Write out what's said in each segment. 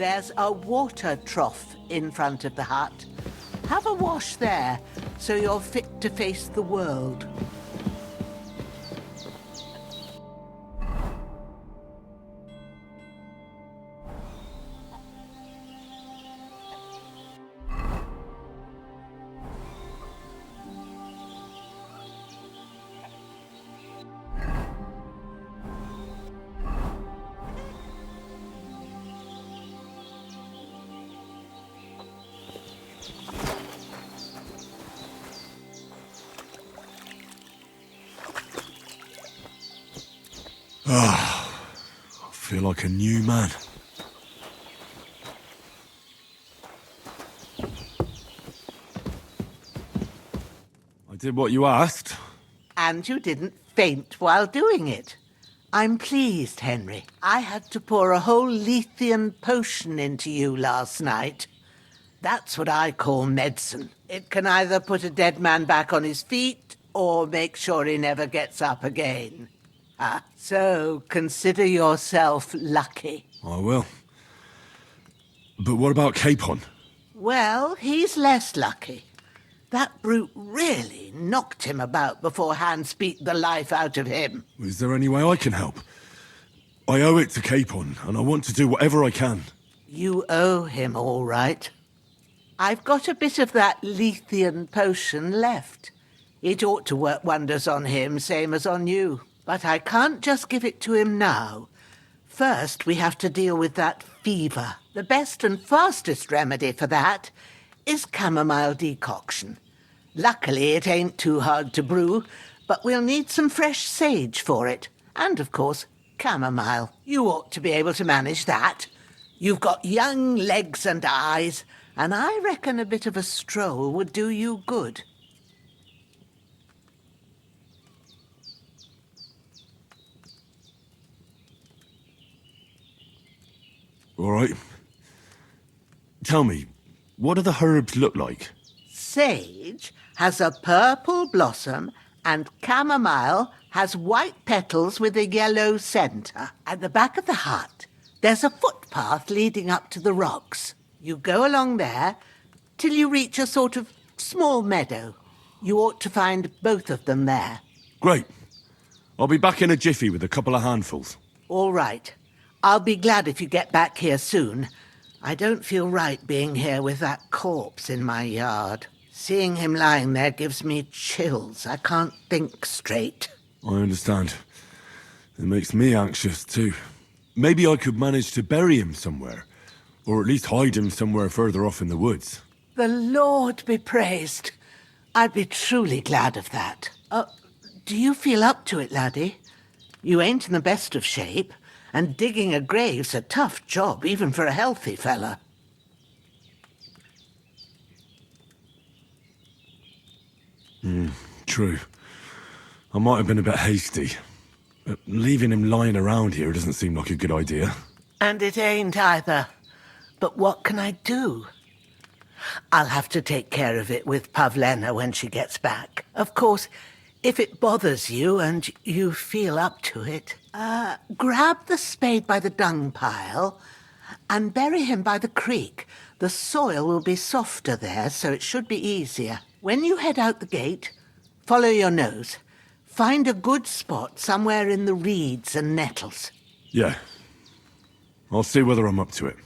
There's a water trough in front of the hut. Have a wash there, so you're fit to face the world. I feel like a new man. I did what you asked. And you didn't faint while doing it. I'm pleased, Henry. I had to pour a whole Lethean potion into you last night. That's what I call medicine. It can either put a dead man back on his feet or make sure he never gets up again. So consider yourself lucky. I will. But what about Capon? Well, he's less lucky. That brute really knocked him about before Hans beat the life out of him. Is there any way I can help? I owe it to Capon, and I want to do whatever I can. You owe him, all right. I've got a bit of that Lethean potion left. It ought to work wonders on him, same as on you. But I can't just give it to him now. First, we have to deal with that fever. The best and fastest remedy for that is chamomile decoction. Luckily, it ain't too hard to brew, but we'll need some fresh sage for it. And, of course, chamomile. You ought to be able to manage that. You've got young legs and eyes, and I reckon a bit of a stroll would do you good. All right. Tell me, what do the herbs look like? Sage has a purple blossom and chamomile has white petals with a yellow centre. At the back of the hut, there's a footpath leading up to the rocks. You go along there till you reach a sort of small meadow. You ought to find both of them there. Great. I'll be back in a jiffy with a couple of handfuls. All right. I'll be glad if you get back here soon. I don't feel right being here with that corpse in my yard. Seeing him lying there gives me chills. I can't think straight. I understand. It makes me anxious too. Maybe I could manage to bury him somewhere. Or at least hide him somewhere further off in the woods. The Lord be praised. I'd be truly glad of that. Do you feel up to it, laddie? You ain't in the best of shape, and digging a grave's a tough job, even for a healthy fella. True. I might have been a bit hasty. But leaving him lying around here doesn't seem like a good idea. And it ain't either. But what can I do? I'll have to take care of it with Pavlena when she gets back. Of course, if it bothers you and you feel up to it, grab the spade by the dung pile and bury him by the creek. The soil will be softer there, so it should be easier. When you head out the gate, follow your nose. Find a good spot somewhere in the reeds and nettles. Yeah. I'll see whether I'm up to it.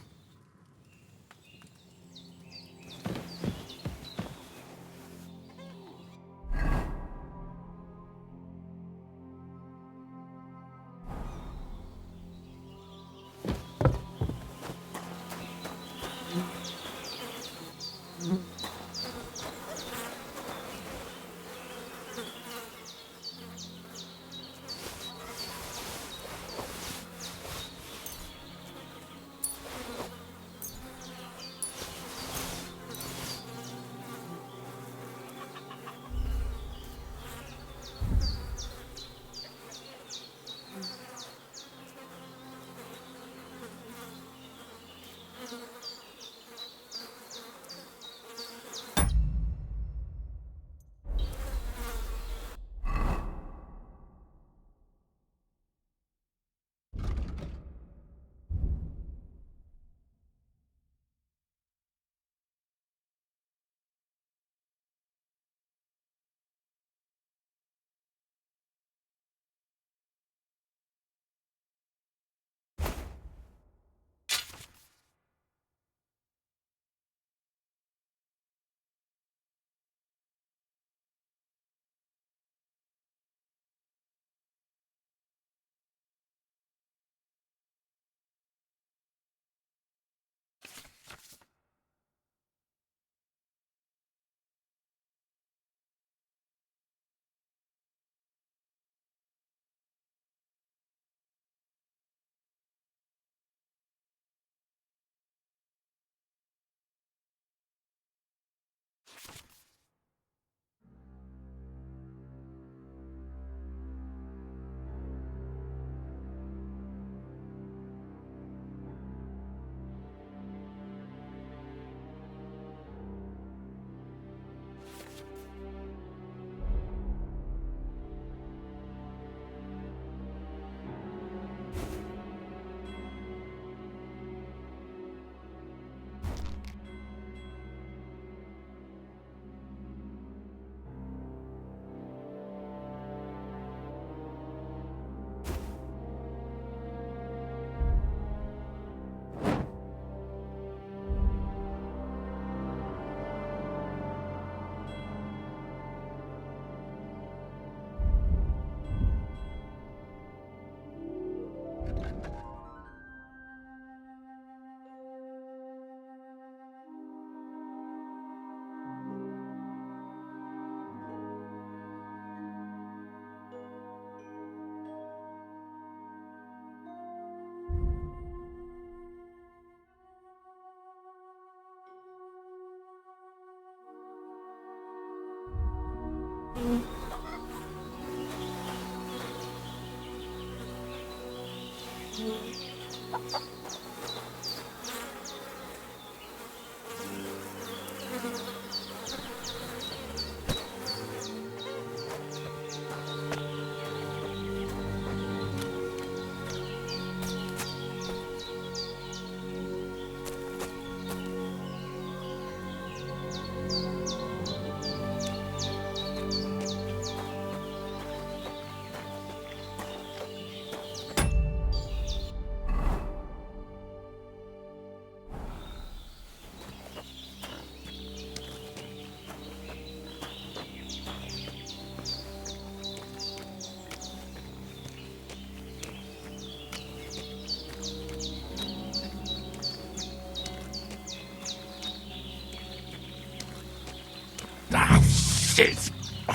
Shit! My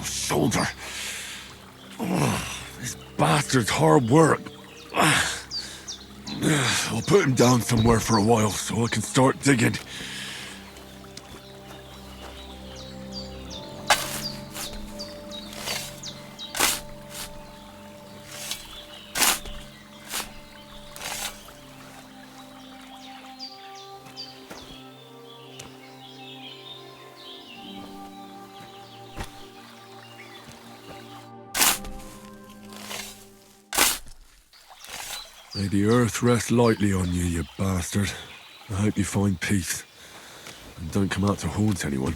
shoulder. This bastard's hard work. I'll put him down somewhere for a while so I can start digging. May the earth rest lightly on you, you bastard. I hope you find peace. And don't come out to haunt anyone.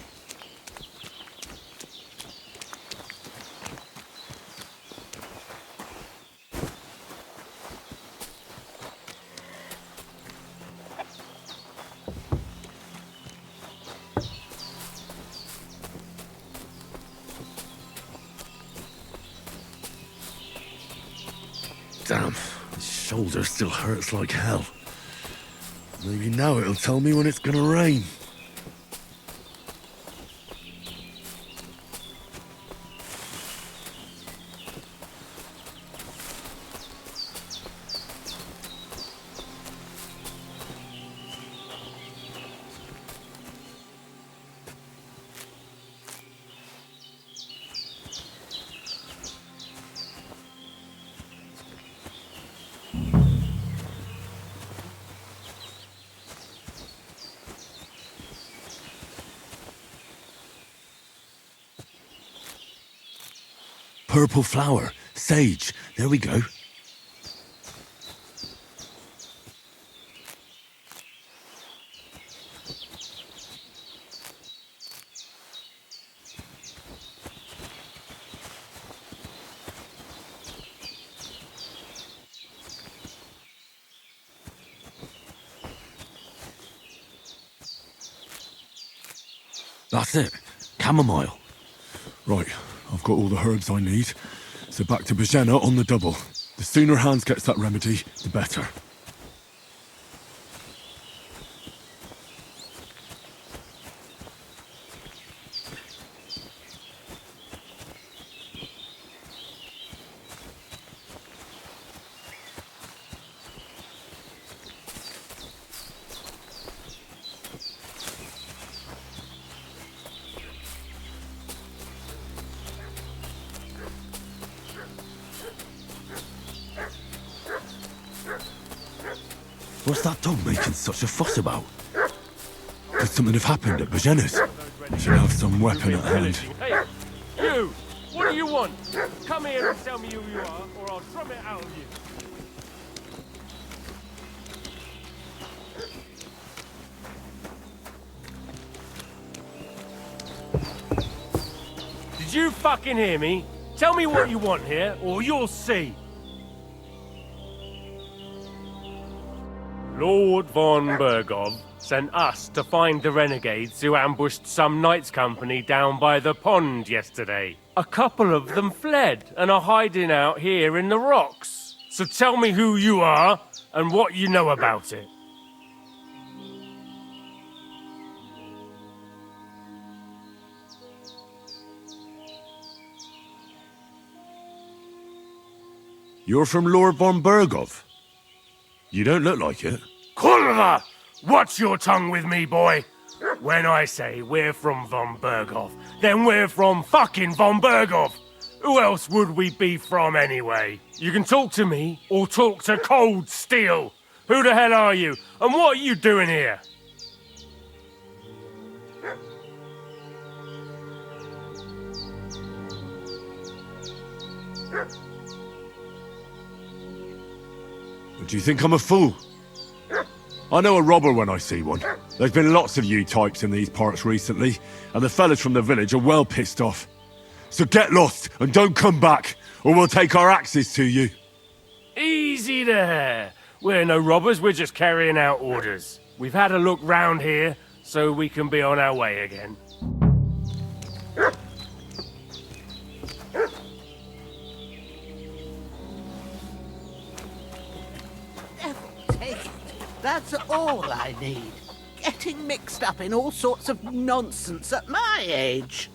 Damn. Shoulder still hurts like hell. Maybe now it'll tell me when it's gonna rain. Purple flower. Sage. There we go. That's it. Chamomile. Right. I've got all the herbs I need, so back to Bajena on the double. The sooner Hans gets that remedy, the better. What's that dog making such a fuss about? Could something have happened at Bajena's? I should have some weapon at hand. Hey, you! What do you want? Come here and tell me who you are, or I'll drum it out of you. Did you fucking hear me? Tell me what you want here, or you'll see. Lord von Bergov sent us to find the renegades who ambushed some knights' company down by the pond yesterday. A couple of them fled and are hiding out here in the rocks. So tell me who you are and what you know about it. You're from Lord von Bergov? You don't look like it. Kurva! Watch your tongue with me, boy. When I say we're from von Bergov, then we're from fucking von Bergov. Who else would we be from anyway? You can talk to me or talk to Cold Steel. Who the hell are you? And what are you doing here? Do you think I'm a fool? I know a robber when I see one. There's been lots of you types in these parts recently, and the fellas from the village are well pissed off. So get lost and don't come back, or we'll take our axes to you. Easy there. We're no robbers, we're just carrying out orders. We've had a look round here, so we can be on our way again. That's all I need. Getting mixed up in all sorts of nonsense at my age.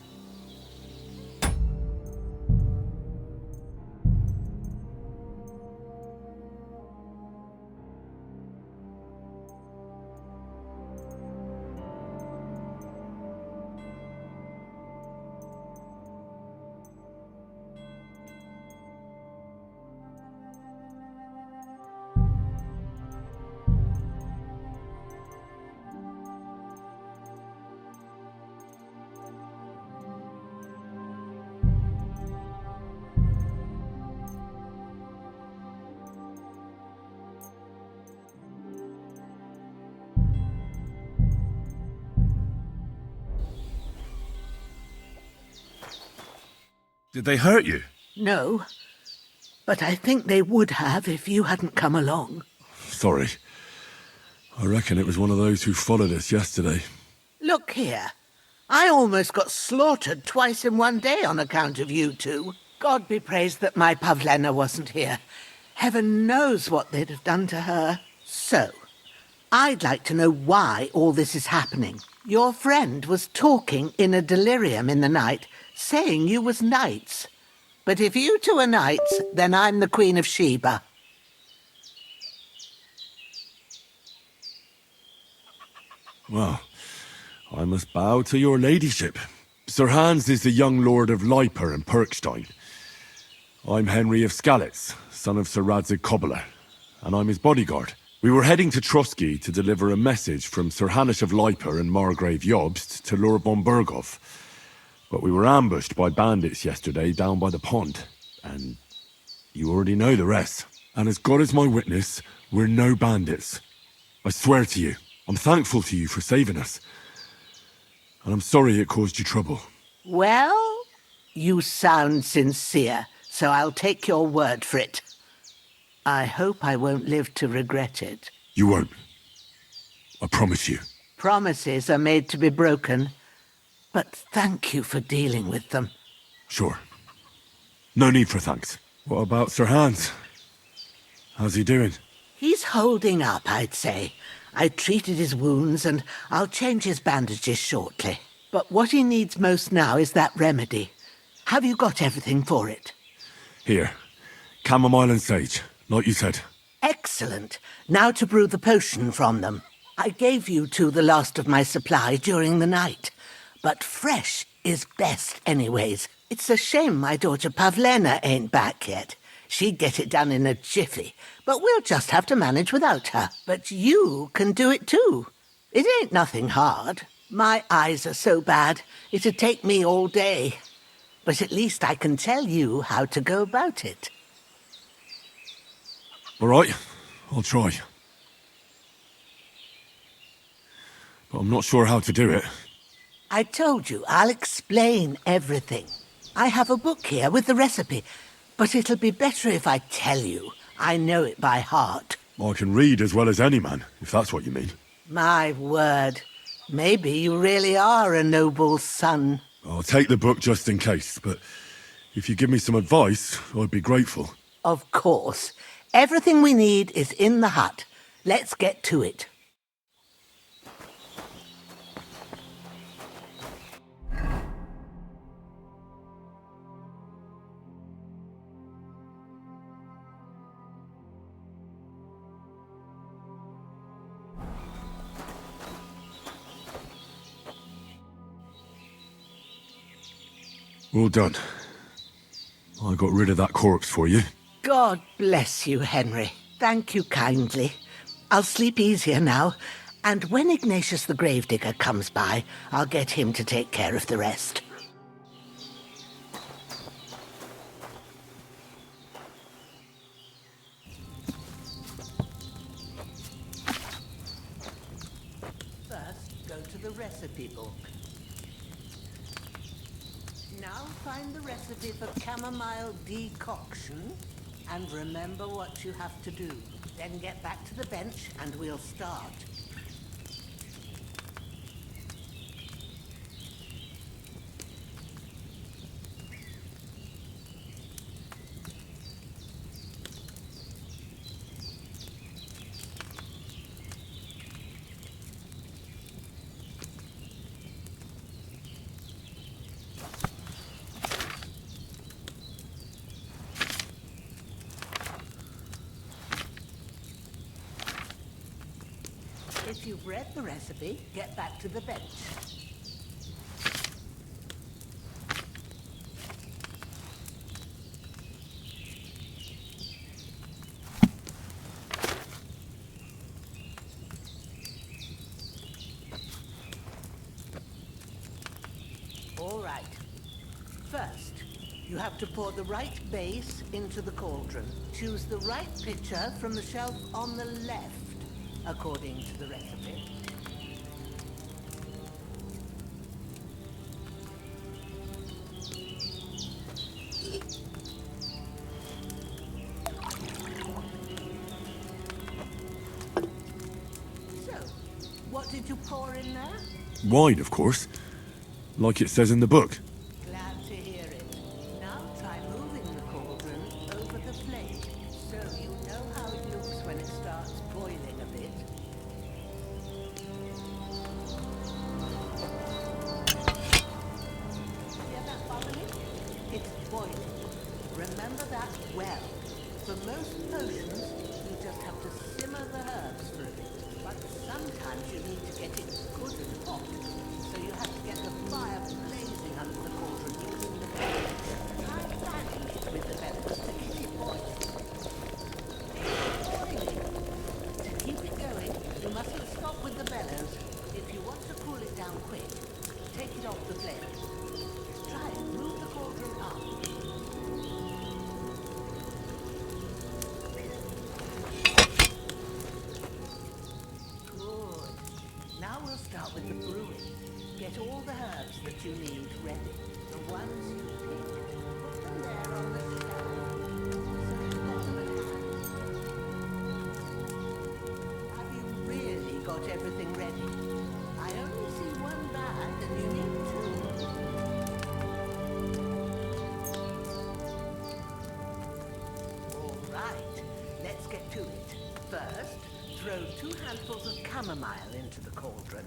Did they hurt you? No, but I think they would have if you hadn't come along. Sorry. I reckon it was one of those who followed us yesterday. Look here. I almost got slaughtered twice in one day on account of you two. God be praised that my Pavlena wasn't here. Heaven knows what they'd have done to her. So, I'd like to know why all this is happening. Your friend was talking in a delirium in the night, saying you was knights. But if you two are knights, then I'm the Queen of Sheba. Well, I must bow to your ladyship. Sir Hans is the young lord of Leiper and Perkstein. I'm Henry of Skalitz, son of Sir Radzig Cobbler, and I'm his bodyguard. We were heading to Trotsky to deliver a message from Sir Hanish of Leiper and Margrave Jobst to Lord von Berghoff. But we were ambushed by bandits yesterday down by the pond, and you already know the rest. And as God is my witness, we're no bandits. I swear to you, I'm thankful to you for saving us. And I'm sorry it caused you trouble. Well, you sound sincere, so I'll take your word for it. I hope I won't live to regret it. You won't. I promise you. Promises are made to be broken, but thank you for dealing with them. Sure. No need for thanks. What about Sir Hans? How's he doing? He's holding up, I'd say. I treated his wounds and I'll change his bandages shortly. But what he needs most now is that remedy. Have you got everything for it? Here. Chamomile and sage, like you said. Excellent. Now to brew the potion from them. I gave you two the last of my supply during the night. But fresh is best anyways. It's a shame my daughter Pavlena ain't back yet. She'd get it done in a jiffy, but we'll just have to manage without her. But you can do it too. It ain't nothing hard. My eyes are so bad, it'd take me all day. But at least I can tell you how to go about it. All right, I'll try. But I'm not sure how to do it. I told you, I'll explain everything. I have a book here with the recipe, but it'll be better if I tell you. I know it by heart. I can read as well as any man, if that's what you mean. My word. Maybe you really are a noble son. I'll take the book just in case, but if you give me some advice, I'd be grateful. Of course. Everything we need is in the hut. Let's get to it. Well done. I got rid of that corpse for you. God bless you, Henry. Thank you kindly. I'll sleep easier now, and when Ignatius the Gravedigger comes by, I'll get him to take care of the rest. First, go to the recipe book. Now find the recipe for chamomile decoction, and remember what you have to do. Then get back to the bench and we'll start. If you've read the recipe, get back to the bench. All right. First, you have to pour the right base into the cauldron. Choose the right pitcher from the shelf on the left, according to the recipe. What did you pour in there? Wine, of course. Like it says in the book. Glad to hear it. Now try moving the cauldron over the flame, so you know how it looks when it starts boiling a bit. Hear that bubbling? It's boiling. Remember that well. For most potions, you just have to simmer the herbs for a bit. But sometimes you need to get it good and hot. So you have to get the fire blazing under the cauldron using the bellows. Try fanning it with the bellows to keep it boiling. It's boiling. To keep it going, you mustn't stop with the bellows. If you want to cool it down quick, take it off the flame. Try it. Move the cauldron up. Good. Now we'll start with the brewing. Get all the herbs that you need ready. The ones you picked, put them there on the shelf. So you've got them at hand. Have you really got everything ready? I only see one bag and you need two. All right, let's get to it. First, throw 2 handfuls of chamomile into the cauldron.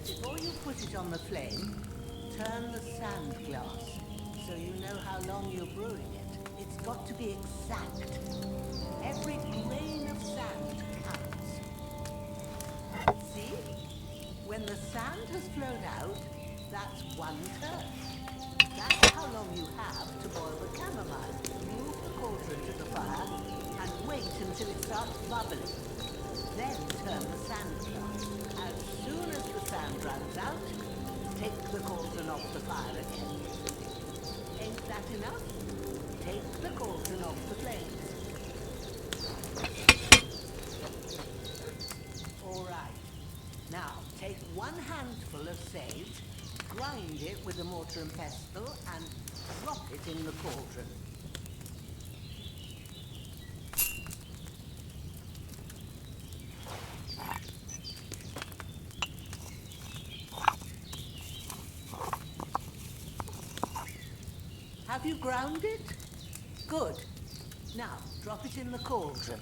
Before you put it on the flame, turn the sand glass so you know how long you're brewing it. It's got to be exact. Every grain of sand counts. See? When the sand has flowed out, that's 1 turn. That's how long you have to boil the chamomile. Move the cauldron to the fire and wait until it starts bubbling. Then turn the sand glass. As soon as the sand runs out, take the cauldron off the fire again. Ain't that enough? Take the cauldron off the flames. All right. Now, take 1 handful of sage, grind it with a mortar and pestle, and drop it in the cauldron. Have you ground it? Good. Now, drop it in the cauldron.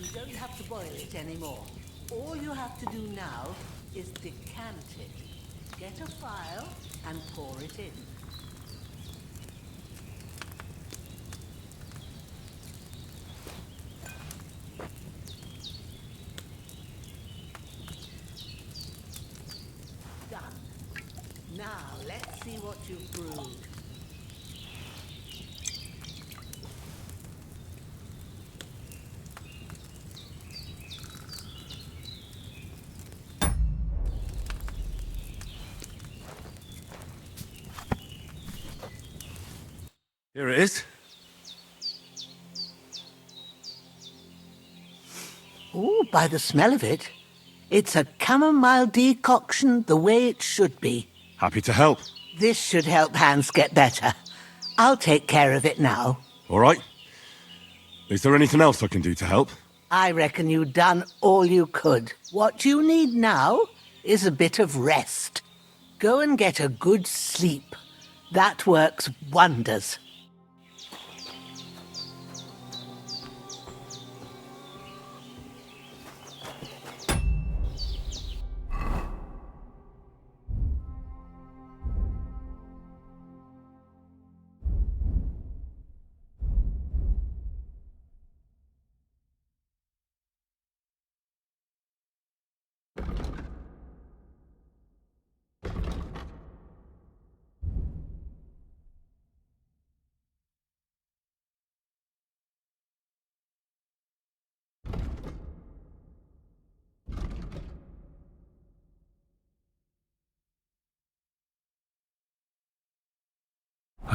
You don't have to boil it anymore. All you have to do now is decant it. Get a phial and pour it in. Done. Now, let's see what you've brewed. Here it is. Ooh, by the smell of it, it's a chamomile decoction the way it should be. Happy to help. This should help Hans get better. I'll take care of it now. All right. Is there anything else I can do to help? I reckon you've done all you could. What you need now is a bit of rest. Go and get a good sleep. That works wonders.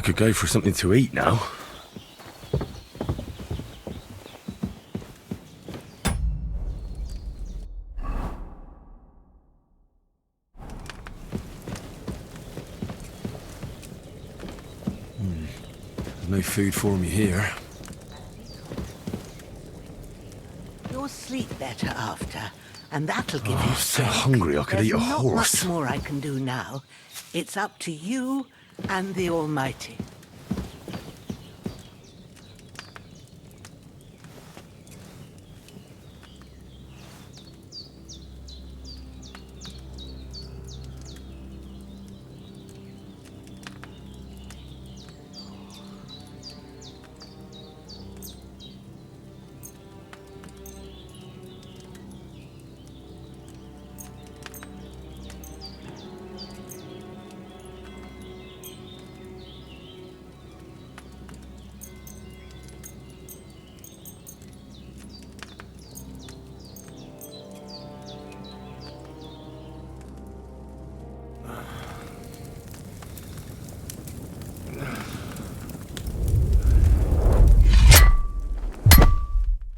could go for something to eat now. There's no food for me here. You'll sleep better after, and that'll give you I'm so strength. hungry I could There's eat a not horse. much more I can do now. It's up to you and the Almighty.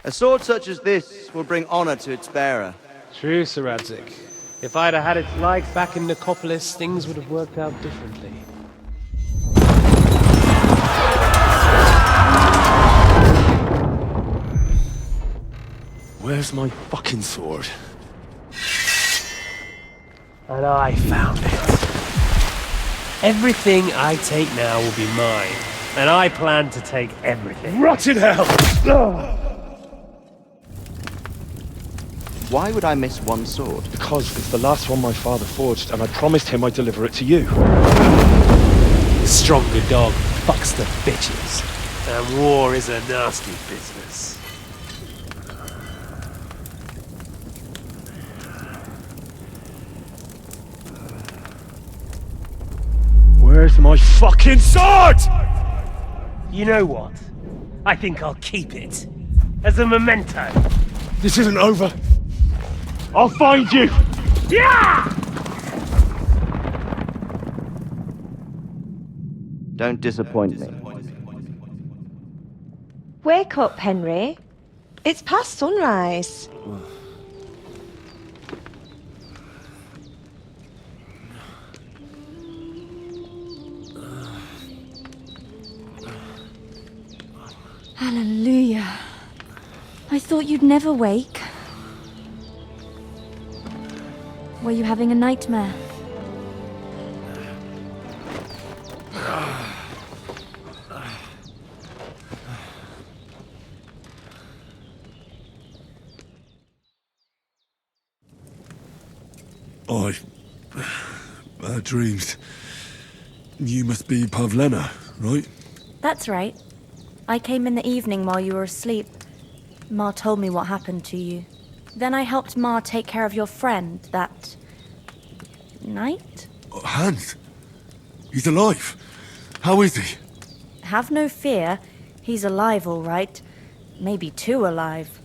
A sword such as this will bring honor to its bearer. True, Sir Radzik. If I'd have had its like back in Nicopolis, things would have worked out differently. Where's my fucking sword? And I found it. Everything I take now will be mine, and I plan to take everything. Rotten hell! Why would I miss one sword? Because it's the last one my father forged, and I promised him I'd deliver it to you. The stronger dog fucks the bitches, and war is a nasty business. Where's my fucking sword? You know what? I think I'll keep it. As a memento. This isn't over. I'll find you! Yeah! Don't disappoint me. Wake up, Henry. It's past sunrise. Hallelujah. I thought you'd never wake. Were you having a nightmare? Bad dreams. You must be Pavlena, right? That's right. I came in the evening while you were asleep. Ma told me what happened to you. Then I helped Ma take care of your friend that night? Hans? He's alive. How is he? Have no fear. He's alive, all right. Maybe too alive.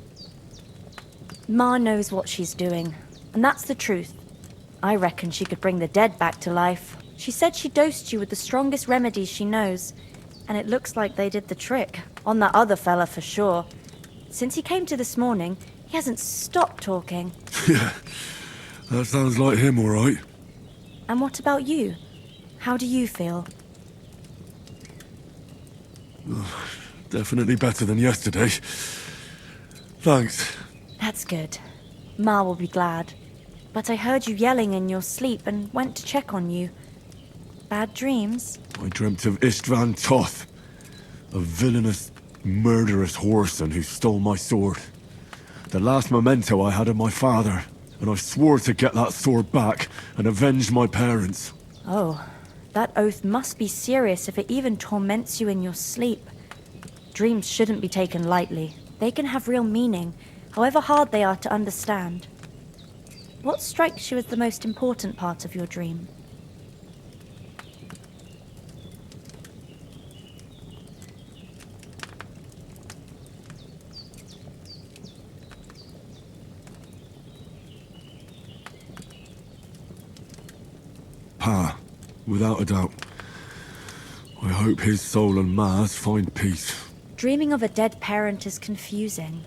Ma knows what she's doing, and that's the truth. I reckon she could bring the dead back to life. She said she dosed you with the strongest remedies she knows, and it looks like they did the trick. On that other fella for sure. Since he came to this morning, he hasn't stopped talking. Yeah, that sounds like him, all right. And what about you? How do you feel? Definitely better than yesterday. Thanks. That's good. Ma will be glad. But I heard you yelling in your sleep and went to check on you. Bad dreams? I dreamt of Istvan Toth, a villainous, murderous whoreson who stole my sword. The last memento I had of my father, and I swore to get that sword back and avenge my parents. Oh, that oath must be serious if it even torments you in your sleep. Dreams shouldn't be taken lightly. They can have real meaning, however hard they are to understand. What strikes you as the most important part of your dream? Pa, without a doubt. I hope his soul and Ma's find peace. Dreaming of a dead parent is confusing.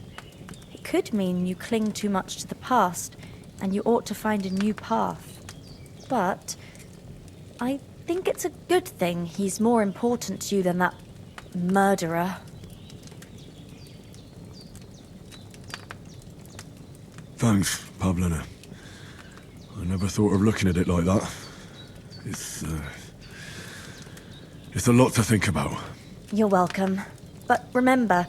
It could mean you cling too much to the past, and you ought to find a new path. But I think it's a good thing he's more important to you than that murderer. Thanks, Pavlina. I never thought of looking at it like that. It's a lot to think about. You're welcome. But remember,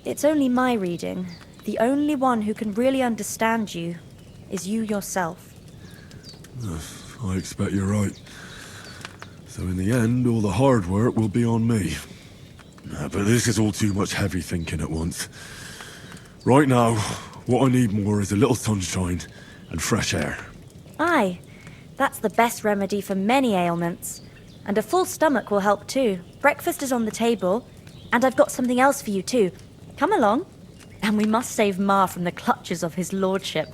it's only my reading. The only one who can really understand you is you yourself. I expect you're right. So in the end, all the hard work will be on me. But this is all too much heavy thinking at once. Right now, what I need more is a little sunshine and fresh air. Aye, that's the best remedy for many ailments. And a full stomach will help too. Breakfast is on the table, and I've got something else for you too. Come along, and we must save Ma from the clutches of his lordship.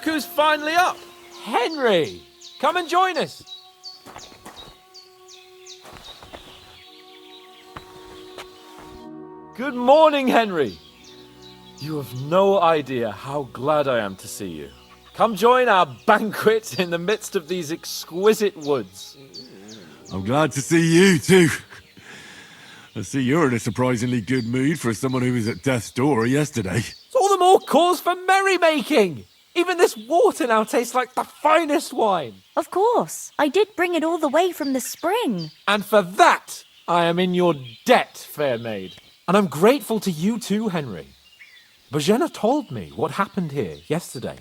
Look who's finally up! Henry! Come and join us! Good morning, Henry! You have no idea how glad I am to see you. Come join our banquet in the midst of these exquisite woods. I'm glad to see you too. I see you're in a surprisingly good mood for someone who was at death's door yesterday. It's all the more cause for merrymaking. Even this water now tastes like the finest wine. Of course. I did bring it all the way from the spring. And for that, I am in your debt, fair maid. And I'm grateful to you too, Henry. Bojena told me what happened here yesterday.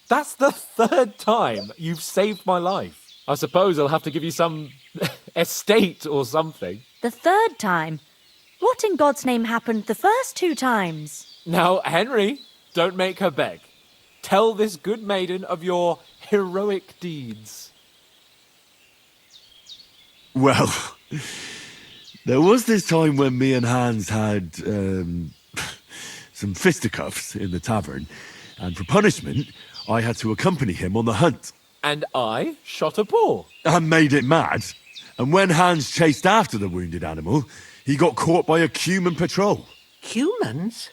That's the 3rd time you've saved my life. I suppose I'll have to give you some estate or something. The 3rd time? What in God's name happened the first 2 times? Now, Henry, don't make her beg. Tell this good maiden of your heroic deeds. Well, there was this time when me and Hans had some fisticuffs in the tavern, and for punishment, I had to accompany him on the hunt. And I shot a boar. And made it mad. And when Hans chased after the wounded animal, he got caught by a human patrol. Humans?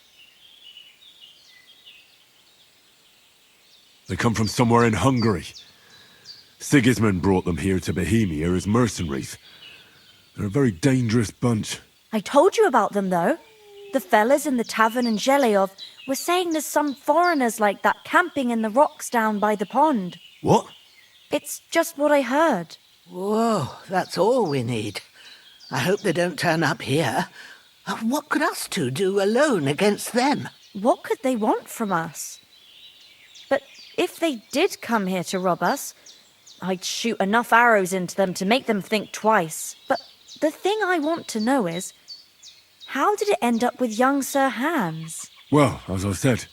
They come from somewhere in Hungary. Sigismund brought them here to Bohemia as mercenaries. They're a very dangerous bunch. I told you about them, though. The fellas in the tavern in Zheleyov were saying there's some foreigners like that camping in the rocks down by the pond. What? It's just what I heard. Whoa, that's all we need. I hope they don't turn up here. What could us two do alone against them? What could they want from us? But if they did come here to rob us, I'd shoot enough arrows into them to make them think twice. But the thing I want to know is, how did it end up with young Sir Hans? Well, as I said,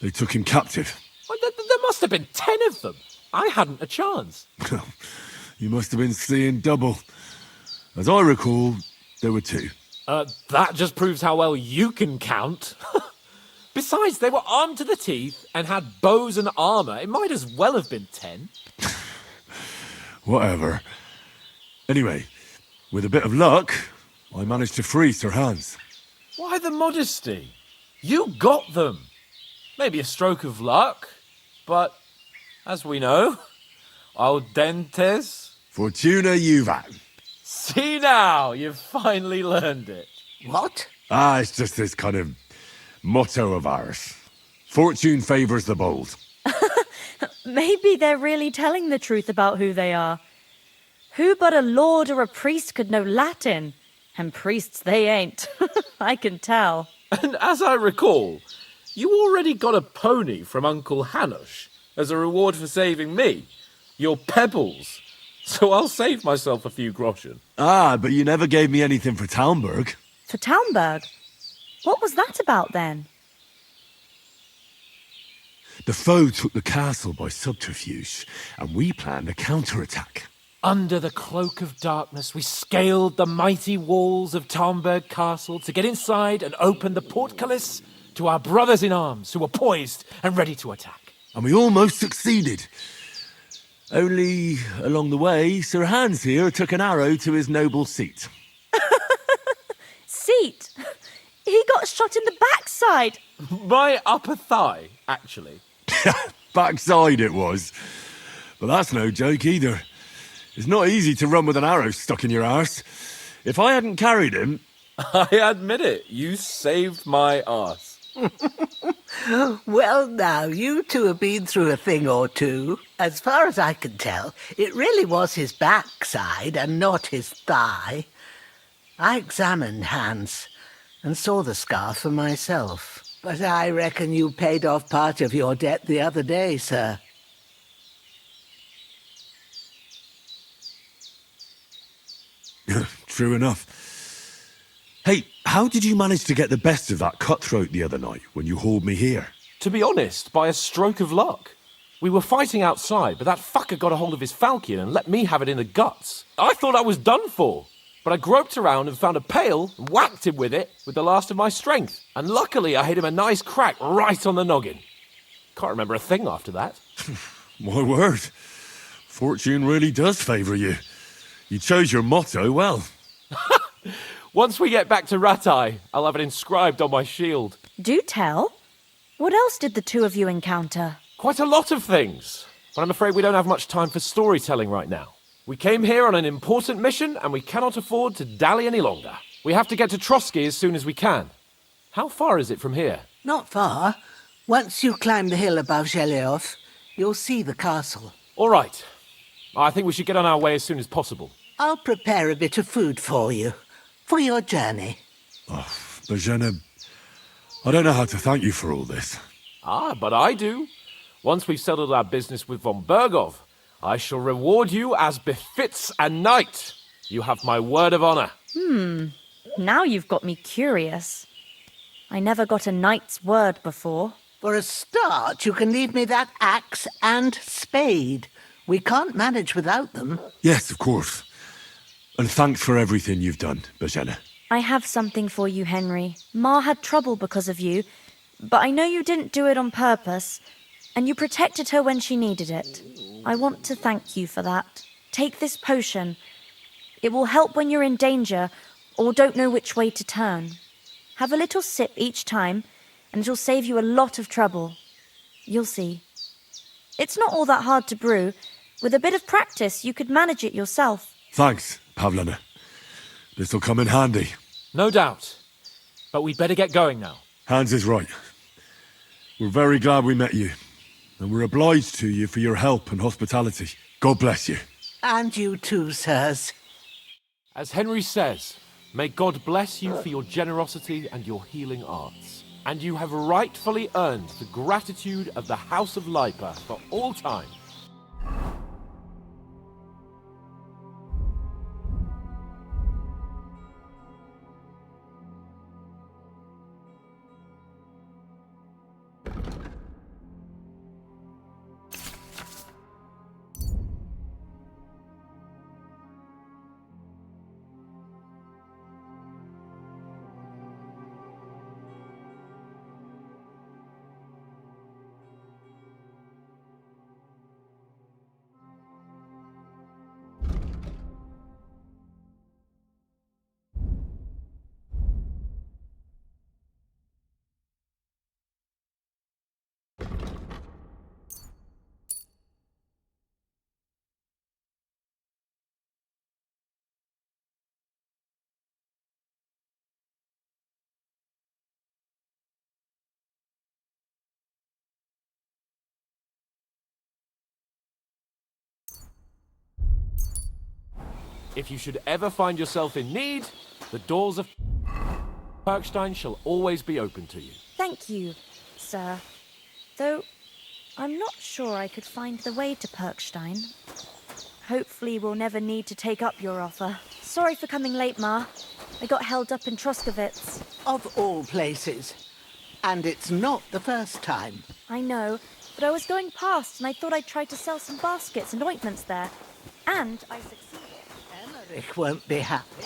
they took him captive. Well, there must have been 10 of them. I hadn't a chance. You must have been seeing double. As I recall, there were 2. That just proves how well you can count. Besides, they were armed to the teeth and had bows and armour. It might as well have been 10. Whatever. Anyway, with a bit of luck, I managed to free Sir Hans. Why the modesty? You got them. Maybe a stroke of luck, but as we know, audentes. Fortuna juvat. See now, you've finally learned it. What? It's just this kind of motto of ours. Fortune favours the bold. Maybe they're really telling the truth about who they are. Who but a lord or a priest could know Latin? And priests they ain't. I can tell. And as I recall, you already got a pony from Uncle Hanush as a reward for saving me. Your pebbles. So I'll save myself a few groschen. But you never gave me anything for Talmberg. For Talmberg? What was that about then? The foe took the castle by subterfuge, and we planned a counterattack. Under the cloak of darkness, we scaled the mighty walls of Talmberg Castle to get inside and open the portcullis to our brothers in arms who were poised and ready to attack. And we almost succeeded. Only, along the way, Sir Hans here took an arrow to his noble seat. Seat? He got shot in the backside. My upper thigh, actually. Backside it was. But that's no joke either. It's not easy to run with an arrow stuck in your arse. If I hadn't carried him... I admit it, you saved my arse. Well, now, you two have been through a thing or two. As far as I can tell, it really was his backside and not his thigh. I examined Hans and saw the scar for myself. But I reckon you paid off part of your debt the other day, sir. True enough. Hey, how did you manage to get the best of that cutthroat the other night when you hauled me here? To be honest, by a stroke of luck. We were fighting outside, but that fucker got a hold of his falchion and let me have it in the guts. I thought I was done for. But I groped around and found a pail and whacked him with it with the last of my strength. And luckily I hit him a nice crack right on the noggin. Can't remember a thing after that. My word. Fortune really does favour you. You chose your motto well. Once we get back to Ratai, I'll have it inscribed on my shield. Do tell. What else did the two of you encounter? Quite a lot of things. But I'm afraid we don't have much time for storytelling right now. We came here on an important mission, and we cannot afford to dally any longer. We have to get to Trotsky as soon as we can. How far is it from here? Not far. Once you climb the hill above Zheleov, you'll see the castle. All right. I think we should get on our way as soon as possible. I'll prepare a bit of food for you, for your journey. Bozhena, I don't know how to thank you for all this. Ah, but I do. Once we've settled our business with von Bergov, I shall reward you as befits a knight. You have my word of honor. Now you've got me curious. I never got a knight's word before. For a start, you can leave me that axe and spade. We can't manage without them. Yes, of course. And thanks for everything you've done, Bozhena. I have something for you, Henry. Ma had trouble because of you, but I know you didn't do it on purpose, and you protected her when she needed it. I want to thank you for that. Take this potion. It will help when you're in danger or don't know which way to turn. Have a little sip each time, and it'll save you a lot of trouble. You'll see. It's not all that hard to brew. With a bit of practice, you could manage it yourself. Thanks, Pavlana. This'll come in handy. No doubt. But we'd better get going now. Hans is right. We're very glad we met you. And we're obliged to you for your help and hospitality. God bless you. And you too, sirs. As Henry says, may God bless you for your generosity and your healing arts. And you have rightfully earned the gratitude of the House of Lipa for all time. If you should ever find yourself in need, the doors of Perkstein shall always be open to you. Thank you, sir. Though, I'm not sure I could find the way to Perkstein. Hopefully we'll never need to take up your offer. Sorry for coming late, Ma. I got held up in Troskowitz. Of all places. And it's not the first time. I know, but I was going past and I thought I'd try to sell some baskets and ointments there. And I succeeded. Emmerich won't be happy.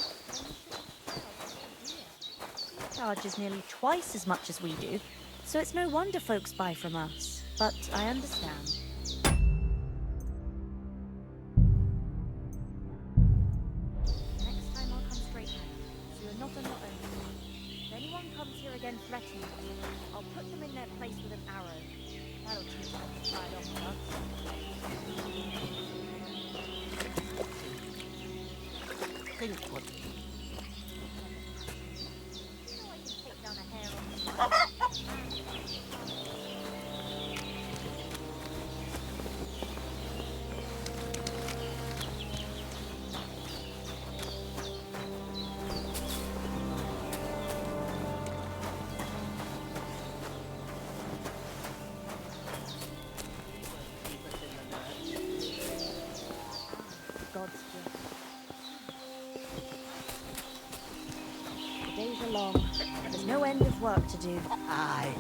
He charges nearly twice as much as we do, so it's no wonder folks buy from us. But I understand. Next time I'll come straight home, so you're not on your own. If anyone comes here again threatening you, I'll put them in their place with an arrow. That'll teach them to slide off with us. Think what... You know I can take down a hair on the God's gift. The days are long, but there's no end of work to do. Aye.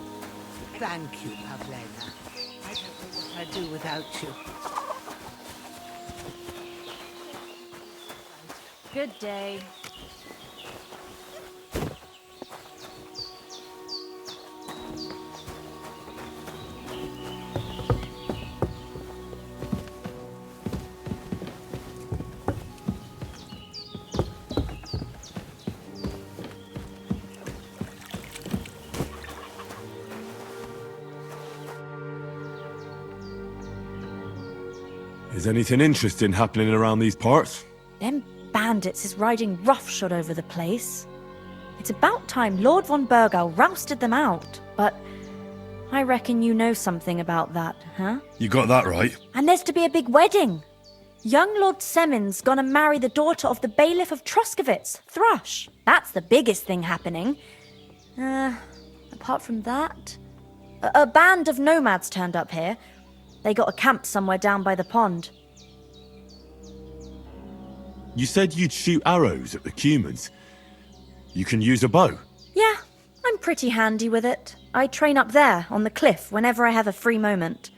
Thank you, Pavlena. I don't know what I'd do without you. Good day. Is anything interesting happening around these parts? Them bandits is riding roughshod over the place. It's about time Lord von Burgau rousted them out, but I reckon you know something about that, huh? You got that right. And there's to be a big wedding. Young Lord Semon's gonna marry the daughter of the bailiff of Truskowitz, Thrush. That's the biggest thing happening. Apart from that, a band of nomads turned up here. They got a camp somewhere down by the pond. You said you'd shoot arrows at the Cumans. You can use a bow. Yeah, I'm pretty handy with it. I train up there, on the cliff, whenever I have a free moment.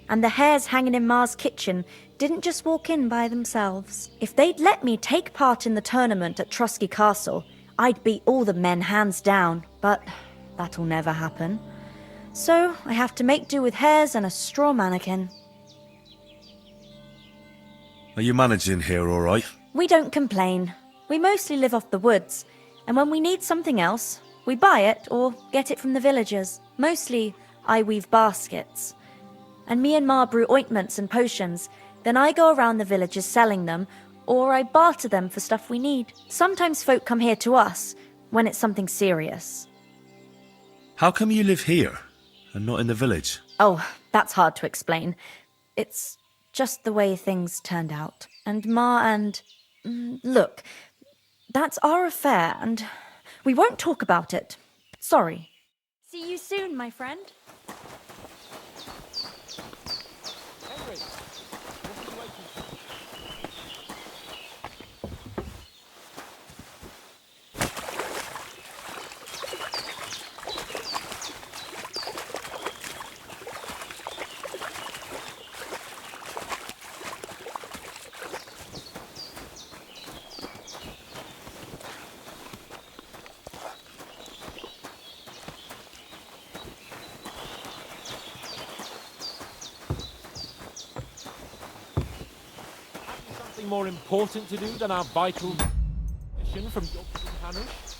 And the hares hanging in Ma's kitchen didn't just walk in by themselves. If they'd let me take part in the tournament at Trusky Castle, I'd beat all the men hands down, but that'll never happen. So I have to make do with hares and a straw mannequin. Are you managing here all right? We don't complain. We mostly live off the woods, and when we need something else, we buy it or get it from the villagers. Mostly, I weave baskets. And me and Ma brew ointments and potions. Then I go around the villages selling them, or I barter them for stuff we need. Sometimes folk come here to us, when it's something serious. How come you live here, and not in the village? Oh, that's hard to explain. It's just the way things turned out. And Ma and... Look, that's our affair, and we won't talk about it. Sorry. See you soon, my friend. More important to do than our vital mission from York and Hanush?